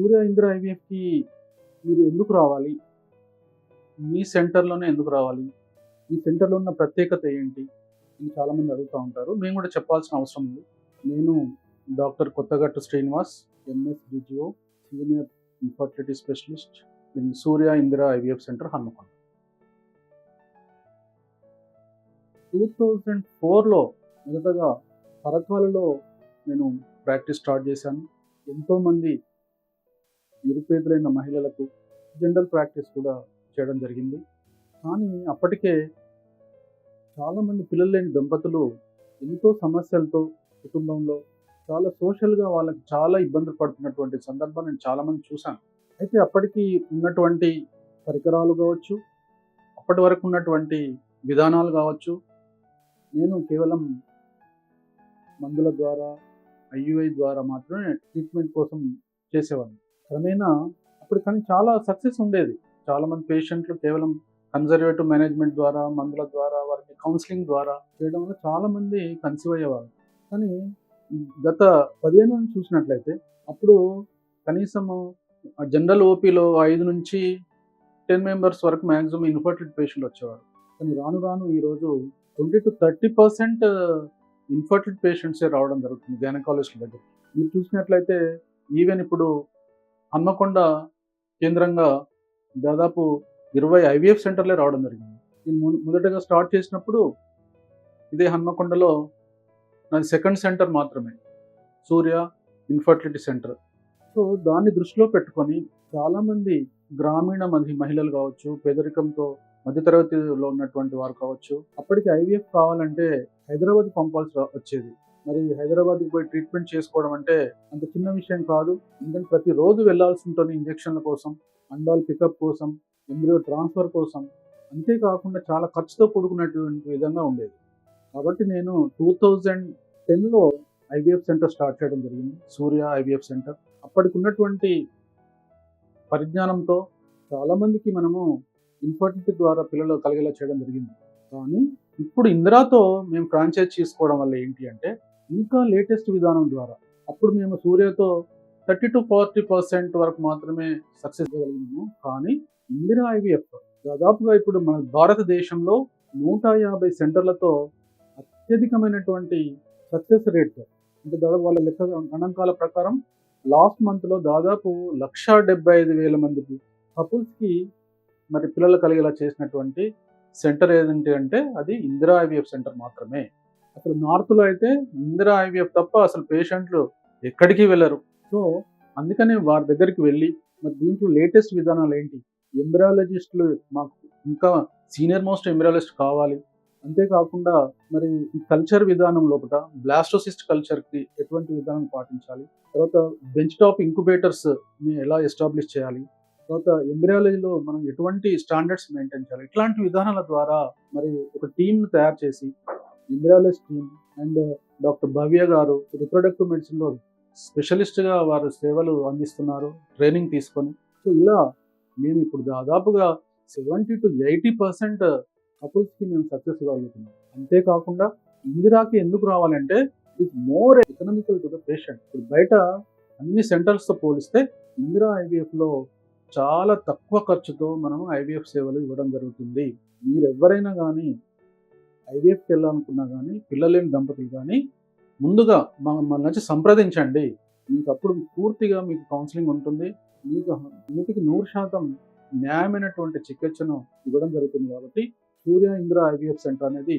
సూర్య ఇందిరా ఐవీఎఫ్‌కి మీరు ఎందుకు రావాలి? మీ సెంటర్‌లోనే ఎందుకు రావాలి? మీ సెంటర్‌లో ఉన్న ప్రత్యేకత ఏంటి? అని చాలామంది అడుగుతా ఉంటారు. మేము కూడా చెప్పాల్సిన అవసరం ఉంది. నేను doctor Kothagattu Srinivas, MS DGO, senior infertility specialist in Surya Indira IVF center Hanamkonda. 2004లో మొదటగా పరకాలలో నేను ప్రాక్టీస్ స్టార్ట్ చేశాను. ఎంతోమంది నిరుపేదలైన మహిళలకు జనరల్ ప్రాక్టీస్ కూడా చేయడం జరిగింది. కానీ అప్పటికే చాలామంది పిల్లలు లేని దంపతులు ఎంతో సమస్యలతో కుటుంబంలో చాలా సోషల్‌గా వాళ్ళకి చాలా ఇబ్బందులు పడుతున్నటువంటి సందర్భం నేను చాలామంది చూశాను. అయితే అప్పటికి ఉన్నటువంటి పరికరాలు కావచ్చు, అప్పటి వరకు ఉన్నటువంటి విధానాలు కావచ్చు, నేను కేవలం మందుల ద్వారా, ఐయుఐ ద్వారా మాత్రమే ట్రీట్మెంట్ కోసం చేసేవాడిని. క్రమేణా అప్పుడు కానీ చాలా సక్సెస్ ఉండేది. చాలామంది పేషెంట్లు కేవలం కన్జర్వేటివ్ మేనేజ్మెంట్ ద్వారా, మందుల ద్వారా, వారికి కౌన్సెలింగ్ ద్వారా చేయడం వల్ల చాలామంది కన్సీవ్ అయ్యేవారు. కానీ గత 10 ఏళ్ల నుంచి చూసినట్లయితే అప్పుడు కనీసము జనరల్ ఓపీలో 5-10 మెంబర్స్ వరకు మాక్సిమం ఇన్ఫర్టిలిటీ పేషెంట్లు వచ్చేవారు. కానీ రాను రాను ఈరోజు 20-30% ఇన్ఫర్టిలిటీ పేషెంట్సే రావడం జరుగుతుంది గైనకాలజిస్టుల దగ్గరికి. మీరు చూసినట్లయితే ఈవెన్ ఇప్పుడు హన్మకొండ కేంద్రంగా దాదాపు 20 ఐవీఎఫ్ సెంటర్లే రావడం జరిగింది. నేను మొదటగా స్టార్ట్ చేసినప్పుడు ఇదే హన్మకొండలో నాది సెకండ్ సెంటర్ మాత్రమే, సూర్య ఇన్ఫర్టిలిటీ సెంటర్. సో దాన్ని దృష్టిలో పెట్టుకొని చాలామంది గ్రామీణ మహిళలు కావచ్చు, పేదరికంతో మధ్యతరగతిలో ఉన్నటువంటి వారు కావచ్చు, అప్పటికి ఐవీఎఫ్ కావాలంటే హైదరాబాద్ పంపాల్సి వచ్చేది. మరి హైదరాబాద్కి పోయి ట్రీట్మెంట్ చేసుకోవడం అంటే అంత చిన్న విషయం కాదు. ఎందుకంటే ప్రతిరోజు వెళ్లాల్సి ఉంటుంది ఇంజెక్షన్ల కోసం, అండాల్ పికప్ కోసం, ఎంబ్రియో ట్రాన్స్ఫర్ కోసం. అంతేకాకుండా చాలా ఖర్చుతో కూడుకున్నటువంటి విధంగా ఉండేది. కాబట్టి నేను 2010లో ఐవీఎఫ్ సెంటర్ స్టార్ట్ చేయడం జరిగింది, సూర్య ఐవీఎఫ్ సెంటర్. అప్పటికి ఉన్నటువంటి పరిజ్ఞానంతో చాలామందికి మనము ఇన్ఫర్టిలిటీ ద్వారా పిల్లలు కలిగేలా చేయడం జరిగింది. కానీ ఇప్పుడు ఇందిరాతో మేము ఫ్రాంచైజ్ తీసుకోవడం వల్ల ఏంటి అంటే ఇంకా లేటెస్ట్ విధానం ద్వారా అప్పుడు మేము సూర్యతో 30-40% వరకు మాత్రమే సక్సెస్ అవ్వగలిగినాము. కానీ ఇందిరా ఐవీఎఫ్ దాదాపుగా ఇప్పుడు మన భారతదేశంలో 150 సెంటర్లతో అత్యధికమైనటువంటి సక్సెస్ రేట్. అంటే దాదాపు వాళ్ళ లెక్క గణాంకాల ప్రకారం లాస్ట్ మంత్లో దాదాపు 1,75,000 మందికి కపుల్స్కి మరి పిల్లలు కలిగేలా చేసినటువంటి సెంటర్ ఏదంటే అంటే అది ఇందిరా ఐవీఎఫ్ సెంటర్ మాత్రమే. అసలు నార్త్లో అయితే ఇందిరా ఐవీఎఫ్ తప్ప అసలు పేషెంట్లు ఎక్కడికి వెళ్ళరు. సో అందుకనే వారి దగ్గరికి వెళ్ళి మరి దీంట్లో లేటెస్ట్ విధానాలు ఏంటి, ఎంబ్రియాలజిస్టులు మాకు ఇంకా సీనియర్ మోస్ట్ ఎంబ్రియాలజిస్ట్ కావాలి. అంతేకాకుండా మరి ఈ కల్చర్ విధానం లోపల బ్లాస్టోసిస్ట్ కల్చర్కి ఎటువంటి విధానం పాటించాలి, తర్వాత బెంచ్ టాప్ ఇంక్యుబేటర్స్ని ఎలా ఎస్టాబ్లిష్ చేయాలి, తర్వాత ఎంబ్రియాలజీలో మనం ఎటువంటి స్టాండర్డ్స్ మెయింటైన్ చేయాలి, ఇట్లాంటి విధానాల ద్వారా మరి ఒక టీంను తయారు చేసి ఎంబ్రియాలజిస్ట్ టీమ్ అండ్ డాక్టర్ భవ్య గారు రిప్రొడక్టివ్ మెడిసిన్లో స్పెషలిస్ట్గా వారు సేవలు అందిస్తున్నారు ట్రైనింగ్ తీసుకొని. సో ఇలా మేము ఇప్పుడు దాదాపుగా 70-80% కపుల్స్కి మేము సక్సెస్ కాగలుగుతున్నాం. అంతేకాకుండా ఇందిరాకి ఎందుకు రావాలంటే it more economical to the patient. ఇప్పుడు బయట అన్ని సెంటర్స్తో పోలిస్తే ఇందిరా ఐవీఎఫ్లో చాలా తక్కువ ఖర్చుతో మనం ఐవీఎఫ్ సేవలు ఇవ్వడం జరుగుతుంది. మీరు ఎవరైనా కానీ ఐవీఎఫ్కి వెళ్ళాలనుకున్నా కానీ, పిల్లలేని దంపతులు కానీ ముందుగా మన నుంచి సంప్రదించండి. మీకు అప్పుడు పూర్తిగా మీకు కౌన్సిలింగ్ ఉంటుంది. మీకు 100% న్యాయమైనటువంటి చికిత్సను ఇవ్వడం జరుగుతుంది. కాబట్టి సూర్య ఇందిరా ఐవీఎఫ్ సెంటర్ అనేది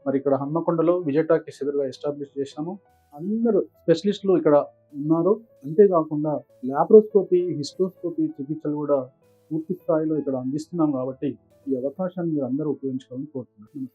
మరి ఇక్కడ హన్మకొండలో విజయటాకి ఎదురుగా ఎస్టాబ్లిష్ చేసినాము. అందరూ స్పెషలిస్టులు ఇక్కడ ఉన్నారు. అంతేకాకుండా ల్యాప్రోస్కోపీ, హిస్టోస్కోపీ చికిత్సలు కూడా పూర్తి స్థాయిలో ఇక్కడ అందిస్తున్నాం. కాబట్టి ఈ అవకాశాన్ని మీరు అందరూ ఉపయోగించుకోవాలని కోరుతున్నాను.